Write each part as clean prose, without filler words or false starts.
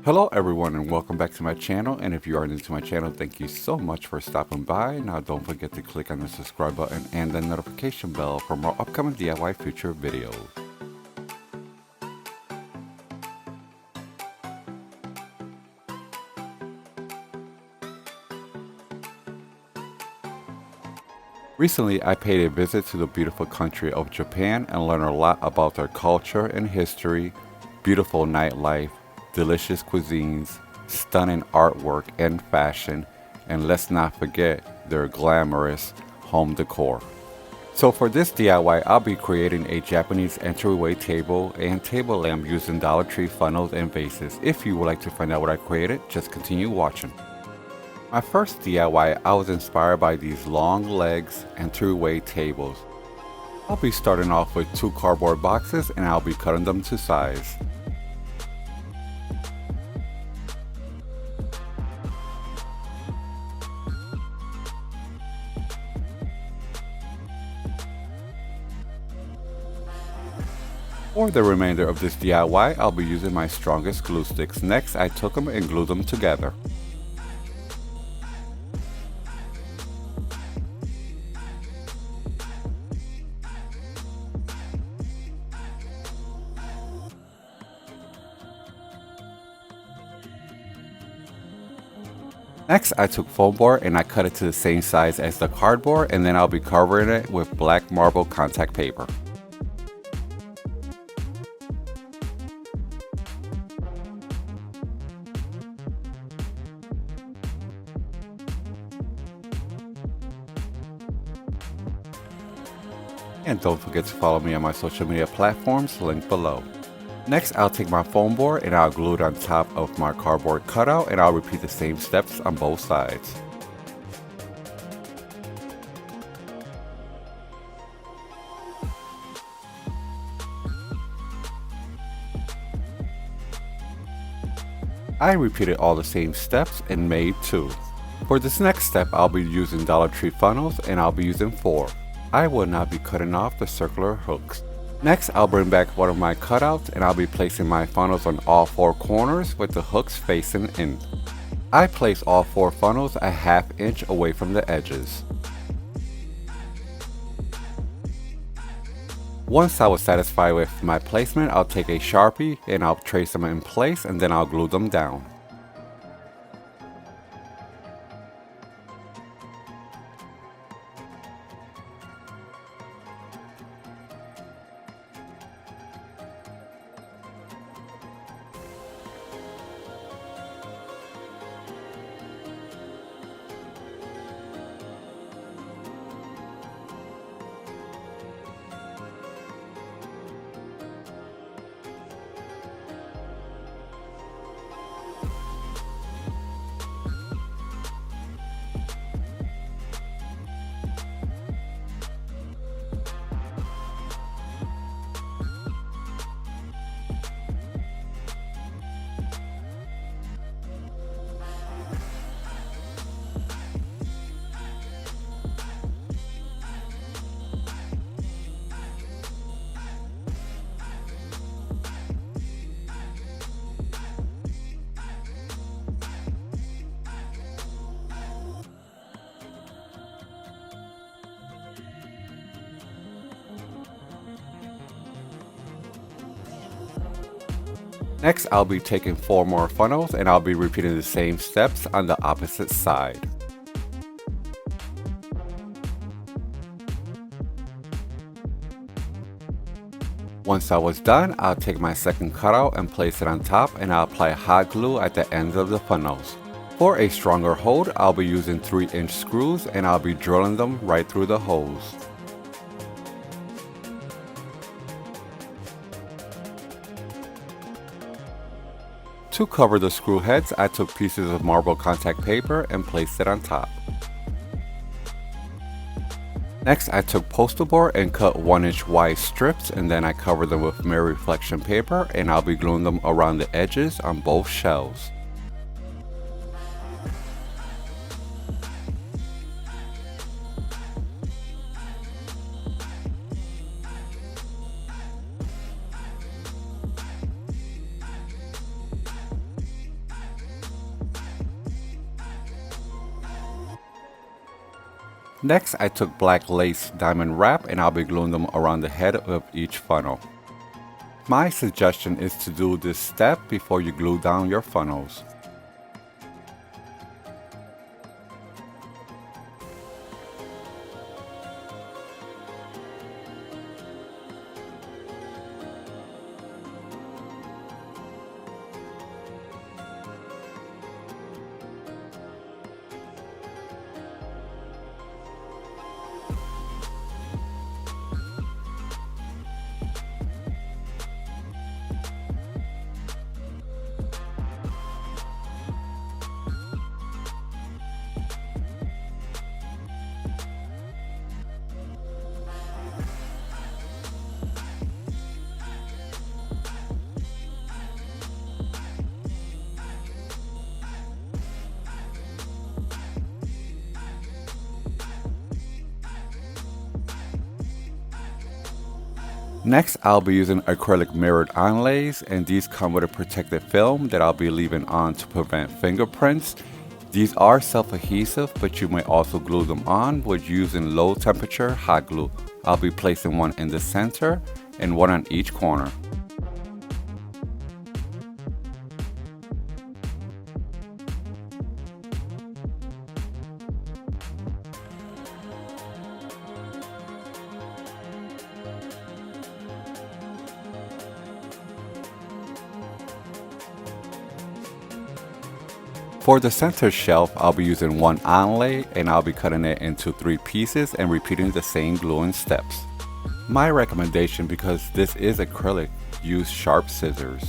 Hello everyone and welcome back to my channel, and if you are new to my channel, thank you so much for stopping by. Now don't forget to click on the subscribe button and the notification bell for more upcoming DIY future videos. Recently, I paid a visit to the beautiful country of Japan and learned a lot about their culture and history, beautiful nightlife, delicious cuisines, stunning artwork and fashion, and let's not forget their glamorous home decor. So for this DIY, I'll be creating a Japanese entryway table and table lamp using Dollar Tree funnels and vases. If you would like to find out what I created, just continue watching. My first DIY, I was inspired by these long legs entryway tables. I'll be starting off with 2 cardboard boxes and I'll be cutting them to size. For the remainder of this DIY, I'll be using my strongest glue sticks. Next, I took them and glued them together. Next, I took foam board and I cut it to the same size as the cardboard, and then I'll be covering it with black marble contact paper. And don't forget to follow me on my social media platforms linked below. Next, I'll take my foam board and I'll glue it on top of my cardboard cutout, and I'll repeat the same steps on both sides. I repeated all the same steps and made 2. For this next step, I'll be using Dollar Tree funnels and I'll be using 4. I will not be cutting off the circular hooks. Next, I'll bring back one of my cutouts and I'll be placing my funnels on all 4 corners with the hooks facing in. I place all 4 funnels a ½ inch away from the edges. Once I was satisfied with my placement, I'll take a Sharpie and I'll trace them in place and then I'll glue them down. Next, I'll be taking 4 more funnels and I'll be repeating the same steps on the opposite side. Once I was done, I'll take my second cutout and place it on top, and I'll apply hot glue at the ends of the funnels. For a stronger hold, I'll be using 3-inch screws and I'll be drilling them right through the holes. To cover the screw heads, I took pieces of marble contact paper and placed it on top. Next, I took poster board and cut 1-inch wide strips, and then I covered them with mirror reflection paper, and I'll be gluing them around the edges on both shelves. Next, I took black lace diamond wrap and I'll be gluing them around the head of each funnel. My suggestion is to do this step before you glue down your funnels. Next, I'll be using acrylic mirrored inlays, and these come with a protective film that I'll be leaving on to prevent fingerprints. These are self-adhesive, but you may also glue them on with using low temperature hot glue. I'll be placing one in the center and one on each corner. For the center shelf, I'll be using one inlay and I'll be cutting it into 3 pieces and repeating the same gluing steps. My recommendation, because this is acrylic, use sharp scissors.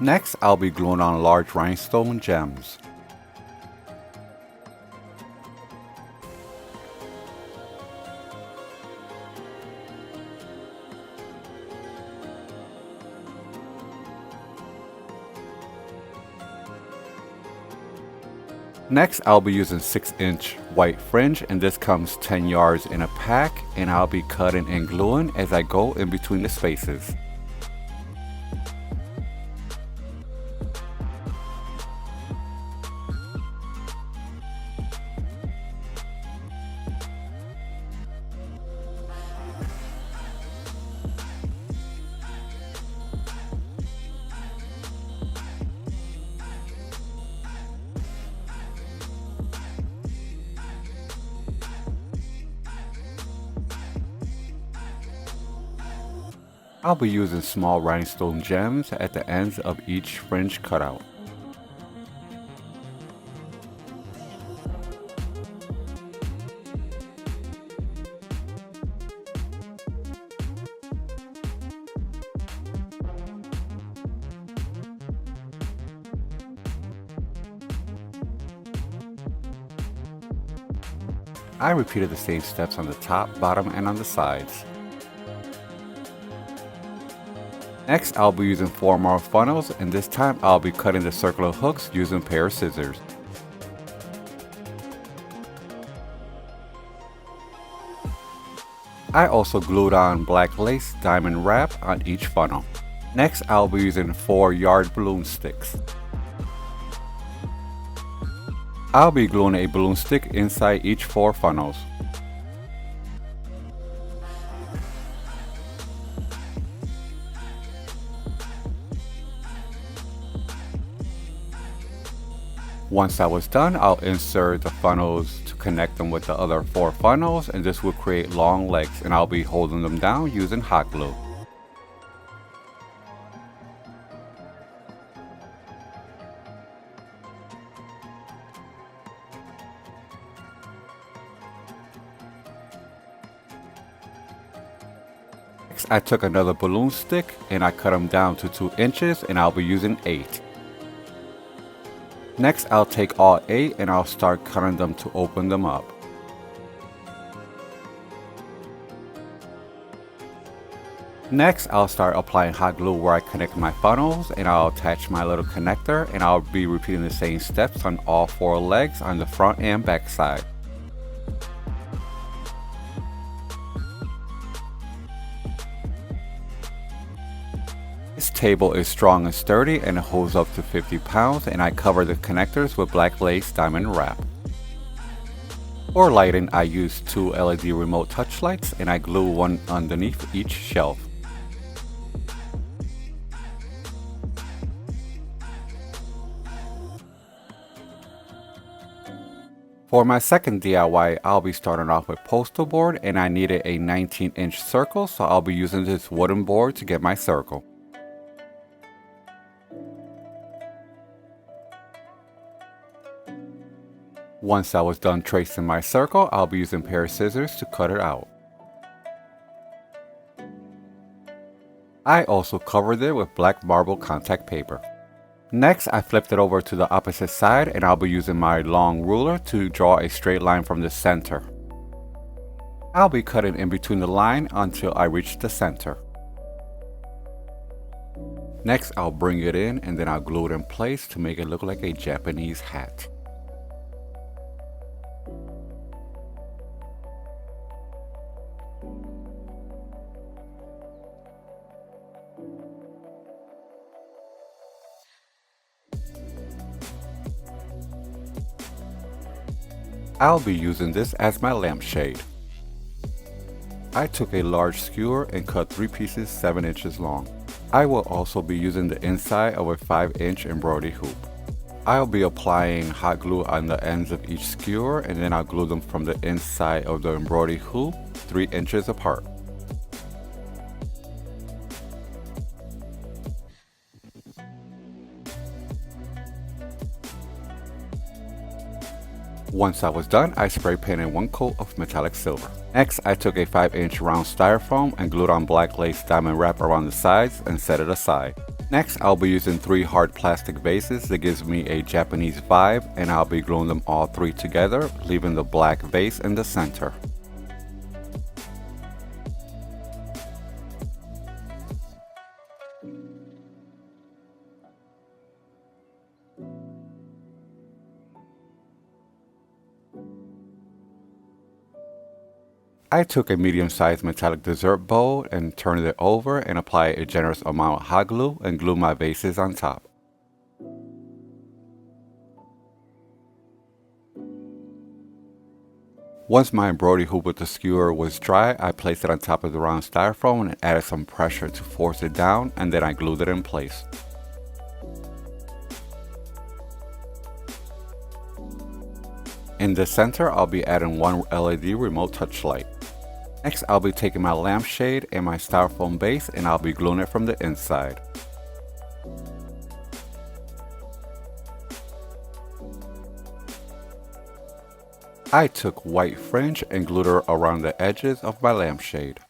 Next, I'll be gluing on large rhinestone gems. Next, I'll be using 6-inch white fringe, and this comes 10 yards in a pack, and I'll be cutting and gluing as I go in between the spaces. I'll be using small rhinestone gems at the ends of each fringe cutout. I repeated the same steps on the top, bottom, and on the sides. Next, I'll be using 4 more funnels, and this time I'll be cutting the circular hooks using a pair of scissors. I also glued on black lace diamond wrap on each funnel. Next, I'll be using 4 yard balloon sticks. I'll be gluing a balloon stick inside each 4 funnels. Once that was done, I'll insert the funnels to connect them with the other 4 funnels, and this will create long legs, and I'll be holding them down using hot glue. Next, I took another balloon stick and I cut them down to 2 inches, and I'll be using 8. Next, I'll take all 8 and I'll start cutting them to open them up. Next, I'll start applying hot glue where I connect my funnels, and I'll attach my little connector, and I'll be repeating the same steps on all 4 legs on the front and back side. This table is strong and sturdy and it holds up to 50 pounds, and I cover the connectors with black lace diamond wrap. For lighting, I use 2 LED remote touch lights and I glue one underneath each shelf. For my second DIY, I'll be starting off with postal board, and I needed a 19-inch circle, so I'll be using this wooden board to get my circle. Once I was done tracing my circle, I'll be using a pair of scissors to cut it out. I also covered it with black marble contact paper. Next, I flipped it over to the opposite side, and I'll be using my long ruler to draw a straight line from the center. I'll be cutting in between the line until I reach the center. Next, I'll bring it in and then I'll glue it in place to make it look like a Japanese hat. I'll be using this as my lampshade. I took a large skewer and cut 3 pieces 7 inches long. I will also be using the inside of a 5-inch embroidery hoop. I'll be applying hot glue on the ends of each skewer, and then I'll glue them from the inside of the embroidery hoop 3 inches apart. Once I was done, I spray painted 1 coat of metallic silver. Next, I took a 5-inch round styrofoam and glued on black lace diamond wrap around the sides and set it aside. Next, I'll be using 3 hard plastic vases that gives me a Japanese vibe, and I'll be gluing them all 3 together, leaving the black vase in the center. I took a medium-sized metallic dessert bowl and turned it over and applied a generous amount of hot glue and glued my vases on top. Once my embroidery hoop with the skewer was dry, I placed it on top of the round styrofoam and added some pressure to force it down, and then I glued it in place. In the center, I'll be adding 1 LED remote touch light. Next, I'll be taking my lampshade and my styrofoam base, and I'll be gluing it from the inside. I took white fringe and glued it around the edges of my lampshade.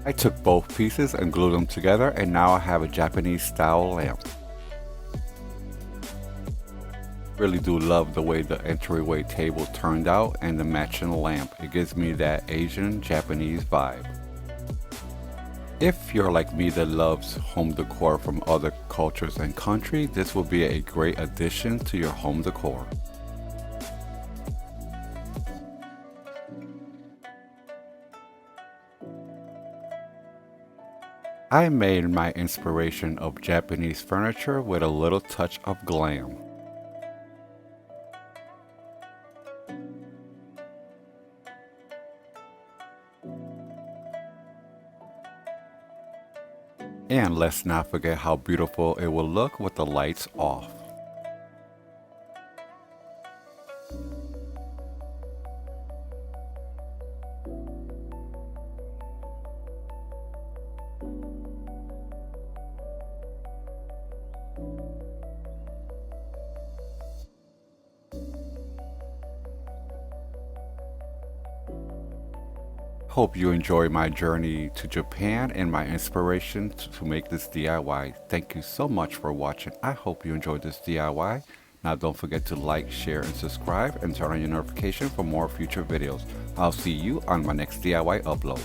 I took both pieces and glued them together, and now I have a Japanese style lamp. Really do love the way the entryway table turned out and the matching lamp. It gives me that Asian Japanese vibe. If you're like me that loves home decor from other cultures and countries, this will be a great addition to your home decor. I made my inspiration of Japanese furniture with a little touch of glam. And let's not forget how beautiful it will look with the lights off. hope you enjoy my journey to Japan and my inspiration to make this DIY. Thank you so much for watching. I hope you enjoyed this DIY. Now don't forget to like, share, and subscribe and turn on your notification for more future videos. I'll see you on my next DIY upload.